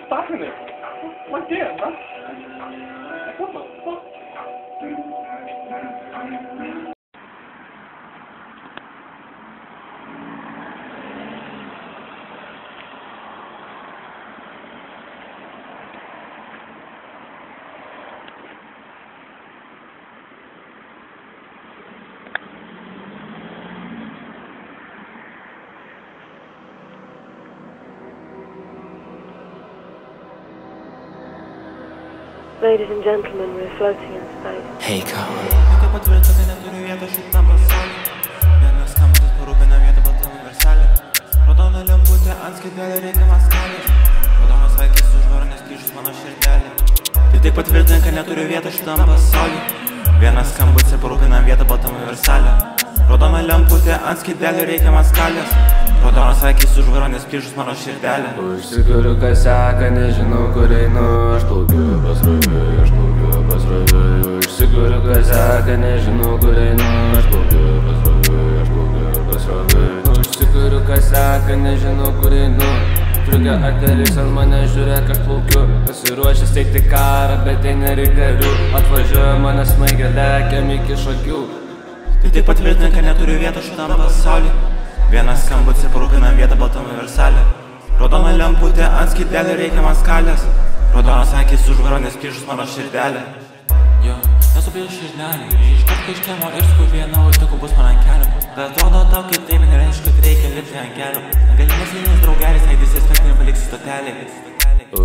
stopping it. Like that, bro. What the fuck? Ladies and gentlemen, we're floating in space. Hey, Carl. Tai tik patvirtink, kad neturiu vietos šitam pasauly. Vienas skambutis parūpinam vietą baltam universalę. Raudona lemputė ant skydelio reikiamas kalės. Raudonas akis užvaro, nes plyšus mano širdelė. Užsikuriu, kas seka, nežinau kur einu. Aš plaukiu pasroviui, aš plaukiu pasroviui. Užsikuriu, kas seka, nežinau kur einu. Aš plaukiu pasroviui, aš plaukiu pasroviui. Užsikuriu, kas seka, nežinau kur einu. Triukia arteris ant mane žiūrėk, aš plaukiu. Pasiruošęs teikti karą, bet tai nereikariu. Atvažiuoja mane smaigia, lekiam iki šakių. Tai tik patvirtink, kad neturiu vietos šitam pasauly. Vienas skambutis parūpinam vietą baltam universalę. Raudona lemputė ant skydelio reikiamas kalės. Raudonas akis užvaro, nes plyšus mano širdelė. Jo, esu prieš širdelį. Iš karto iš kiemo ir skup viena, už tiku bus man ant kelio. Bet atrodo tau kitaip, nereiškia, kad reikia lipti ant kelio. Galimas vienas draugelis, neįdėsis, kad nepaliksi stotelį.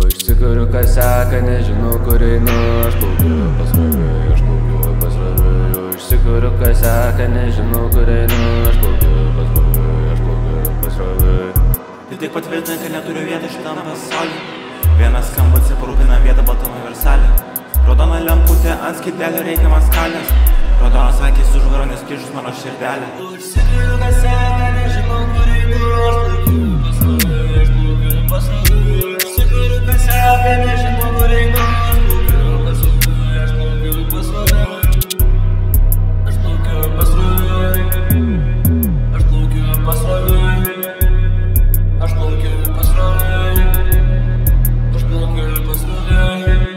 Užsikuriu, kas seka, nežinau kur einu. Aš plaukiu pasroviui, aš plaukiu pasroviui. Užsikuriu, kas seka, nežinau kur einu. Aš plaukiu pasroviui, aš plaukiu pasroviui. Tai tik patvirtink, kad neturiu vietos šitam pasauly. Vienas skambutis parūpinam vietą baltam universalę. Raudona lemputė ant skydelio reikiamas kalės. Raudonas akis užvaro, nes plyšus mano širdelė. Užsikuriu, kas seka, nežinau kur einu. Aš plaukiu pasroviui, aš plaukiu pasroviui.